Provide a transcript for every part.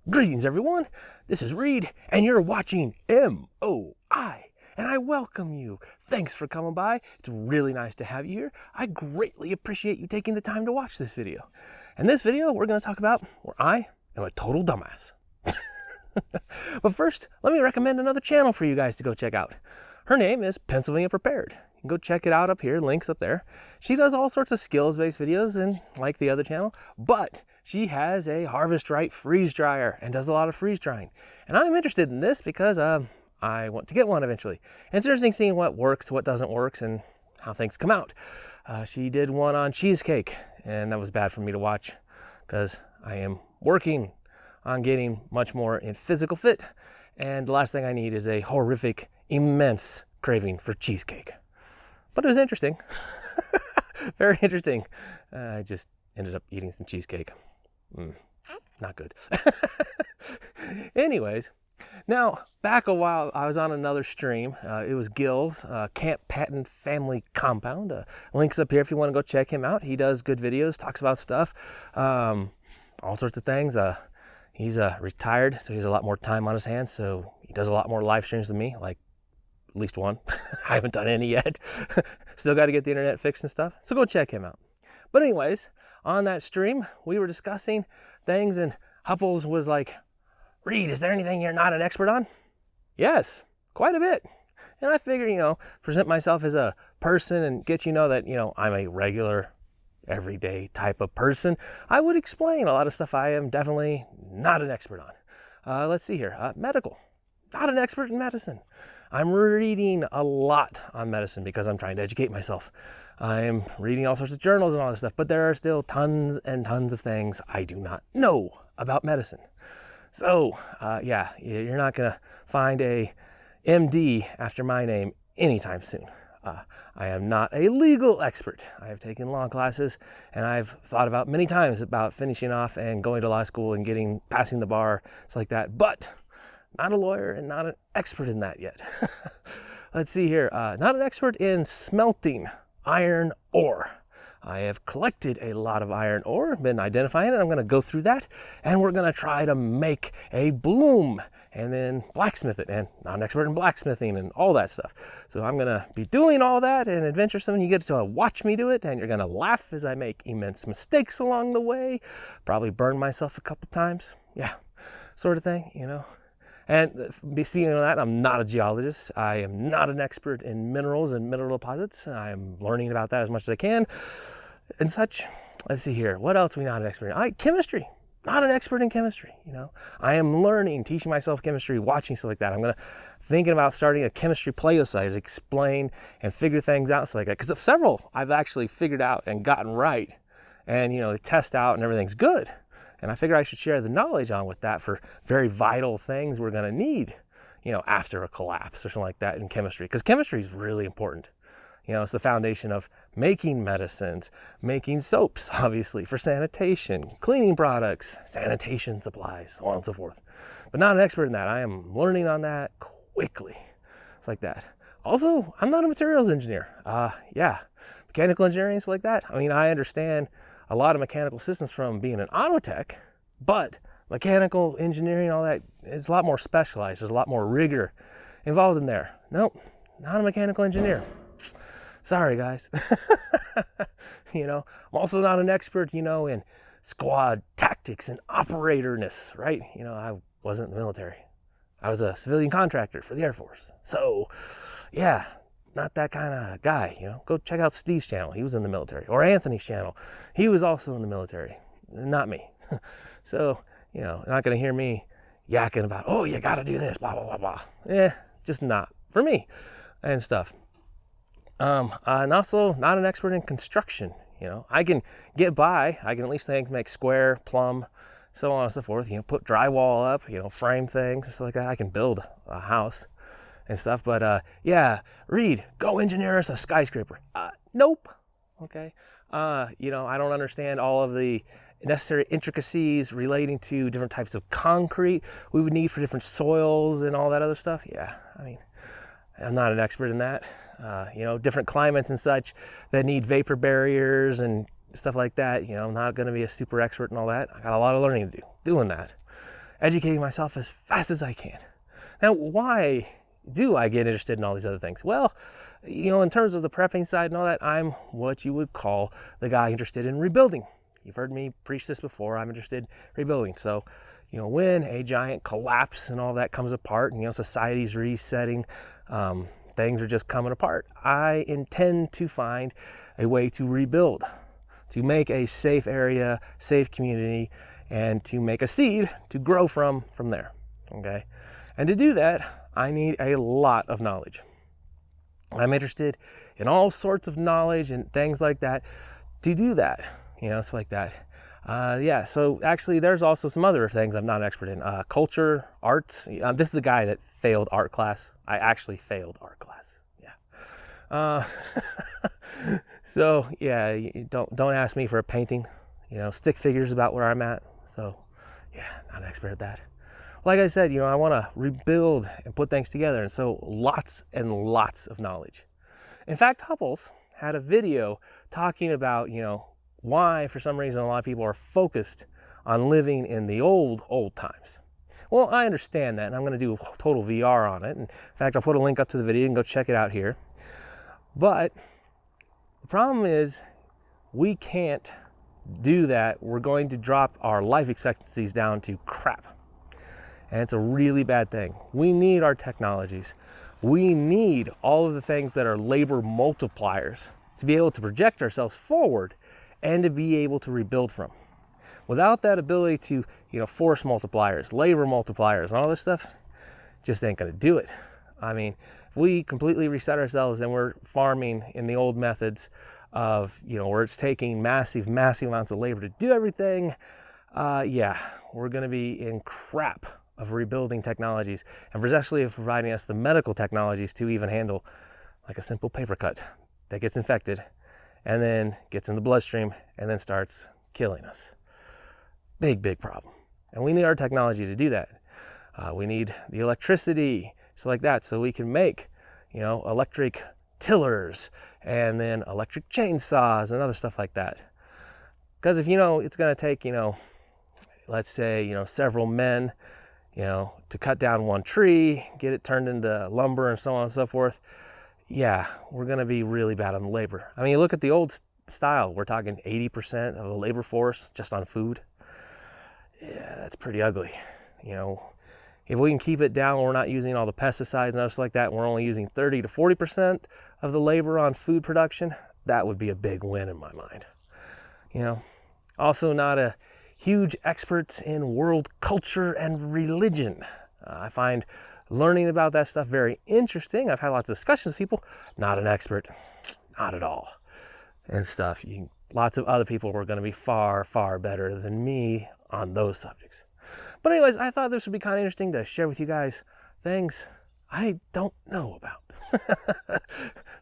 Greetings, everyone. This is Reed, and you're watching MOI, and I welcome you. Thanks for coming by. It's really nice to have you here. I greatly appreciate you taking the time to watch this video. In this video, we're going to talk about where I am a total dumbass. But first, let me recommend another channel for you guys to go check out. Her name is Pennsylvania Prepared. You can go check it out up here, links up there. She does all sorts of skills-based videos, and like the other channel, but she has a Harvest Right freeze dryer and does a lot of freeze drying. And I'm interested in this because I want to get one eventually. And it's interesting seeing what works, what doesn't work, and how things come out. She did one on cheesecake, and that was bad for me to watch because I am working on getting much more in physical fit, and the last thing I need is a horrific, immense craving for cheesecake. But it was interesting. Very interesting. I just ended up eating some cheesecake. Not good. Anyways, now back a while, I was on another stream. It was Gil's Camp Patton Family Compound. Links up here if you want to go check him out. He does good videos, talks about stuff, all sorts of things. He's retired, so he has a lot more time on his hands, so he does a lot more live streams than me, like at least one. I haven't done any yet. Still got to get the internet fixed and stuff, so go check him out. But anyways, on that stream, we were discussing things, and Hupples was like, Reed, is there anything you're not an expert on? Yes, quite a bit. And I figure, present myself as a person and get you know that, I'm a regular, everyday type of person. I would explain a lot of stuff I am definitely not an expert on. Let's see here. Medical. Not an expert in medicine. I'm reading a lot on medicine because I'm trying to educate myself. I'm reading all sorts of journals and all this stuff, but there are still tons and tons of things I do not know about medicine. So, yeah, you're not going to find a MD after my name anytime soon. I am not a legal expert. I have taken law classes, and I've thought about many times about finishing off and going to law school and passing the bar, stuff like that, but not a lawyer and not an expert in that yet. Let's see here. Not an expert in smelting iron ore. I have collected a lot of iron ore, been identifying it. I'm going to go through that, and we're going to try to make a bloom and then blacksmith it. And I'm an expert in blacksmithing and all that stuff. So I'm going to be doing all that and adventuresome. You get to watch me do it, and you're going to laugh as I make immense mistakes along the way. Probably burn myself a couple times. Yeah, sort of thing, And speaking of that, I'm not a geologist. I am not an expert in minerals and mineral deposits. I'm learning about that as much as I can and such. Let's see here. What else are we not an expert in? Chemistry. Not an expert in chemistry, I am learning, teaching myself chemistry, watching stuff like that. I'm thinking about starting a chemistry playlist so I explain and figure things out, stuff like that. Because several I've actually figured out and gotten right and, test out and everything's good. And I figure I should share the knowledge on with that for very vital things we're going to need, after a collapse or something like that in chemistry. Because chemistry is really important. It's the foundation of making medicines, making soaps, obviously, for sanitation, cleaning products, sanitation supplies, so on and so forth. But not an expert in that. I am learning on that quickly. It's like that. Also, I'm not a materials engineer. Mechanical engineering, stuff like that. I understand a lot of mechanical systems from being an auto tech, but mechanical engineering, all that, is a lot more specialized. There's a lot more rigor involved in there. Nope, not a mechanical engineer. Sorry, guys. I'm also not an expert, in squad tactics and operatorness, right? I wasn't in the military. I was a civilian contractor for the Air Force. So, yeah, not that kind of guy, Go check out Steve's channel. He was in the military. Or Anthony's channel. He was also in the military. Not me. So, you're not going to hear me yakking about, oh, you got to do this, blah, blah, blah, blah. Just not for me and stuff. And also not an expert in construction. I can get by. I can at least make square, plumb, so on and so forth. Put drywall up, frame things and stuff like that. I can build a house and stuff. But Reed, go engineer us a skyscraper. Nope. Okay. I don't understand all of the necessary intricacies relating to different types of concrete we would need for different soils and all that other stuff. Yeah, I'm not an expert in that. Different climates and such that need vapor barriers and stuff like that. I'm not going to be a super expert in all that. I got a lot of learning to do doing that. educating myself as fast as I can. Now, why do I get interested in all these other things? Well, in terms of the prepping side and all that, I'm what you would call the guy interested in rebuilding. You've heard me preach this before. I'm interested in rebuilding. So, when a giant collapse and all that comes apart and, society's resetting, things are just coming apart, I intend to find a way to rebuild, to make a safe area, safe community, and to make a seed to grow from there, okay? And to do that, I need a lot of knowledge. I'm interested in all sorts of knowledge and things like that to do that, stuff like that. So actually there's also some other things I'm not an expert in. Culture, arts. This is a guy that failed art class. I actually failed art class, yeah. So yeah, don't ask me for a painting. Stick figures about where I'm at. So yeah, not an expert at that. Like I said, I want to rebuild and put things together. And so lots and lots of knowledge. In fact, Hupples had a video talking about, why for some reason a lot of people are focused on living in the old times. Well, I understand that, and I'm going to do total VR on it. In fact, I'll put a link up to the video and go check it out here. But the problem is we can't do that. We're going to drop our life expectancies down to crap. And it's a really bad thing. We need our technologies. We need all of the things that are labor multipliers to be able to project ourselves forward and to be able to rebuild from. Without that ability to, force multipliers, labor multipliers, and all this stuff, just ain't gonna do it. I mean, if we completely reset ourselves and we're farming in the old methods of, where it's taking massive amounts of labor to do everything, we're gonna be in crap of rebuilding technologies, and especially of providing us the medical technologies to even handle like a simple paper cut that gets infected and then gets in the bloodstream and then starts killing us. Big problem. And we need our technology to do that. We need the electricity, so like that, so we can make, electric tillers and then electric chainsaws and other stuff like that. Because if it's going to take, let's say, several men, to cut down one tree, get it turned into lumber and so on and so forth, yeah, we're going to be really bad on the labor. I mean, you look at the old style, we're talking 80% of the labor force just on food. Yeah, that's pretty ugly. If we can keep it down, we're not using all the pesticides and stuff like that, and we're only using 30 to 40% of the labor on food production, that would be a big win in my mind. Also not a huge expert in world culture and religion. I find learning about that stuff very interesting. I've had lots of discussions with people. Not an expert, not at all, and stuff. Lots of other people were going to be far better than me on those subjects. But anyways, I thought this would be kind of interesting to share with you guys things I don't know about.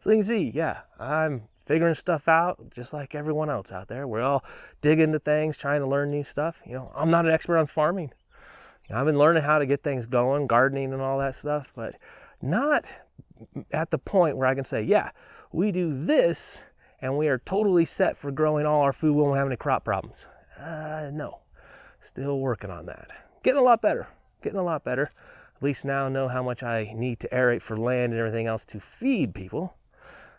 So you can see, yeah, I'm figuring stuff out just like everyone else out there. We're all digging into things, trying to learn new stuff. I'm not an expert on farming. I've been learning how to get things going, gardening and all that stuff, but not at the point where I can say, yeah, we do this and we are totally set for growing all our food. We won't have any crop problems. No, still working on that. Getting a lot better. At least now I know how much I need to aerate for land and everything else to feed people,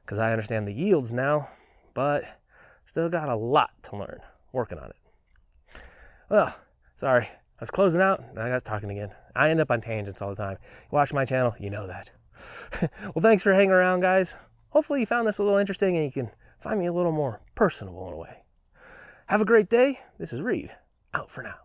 because I understand the yields now, but still got a lot to learn. Working on it. Well, sorry. I was closing out and I got talking again. I end up on tangents all the time. You watch my channel, you know that. Well, thanks for hanging around, guys. Hopefully you found this a little interesting and you can find me a little more personable in a way. Have a great day. This is Reed, out for now.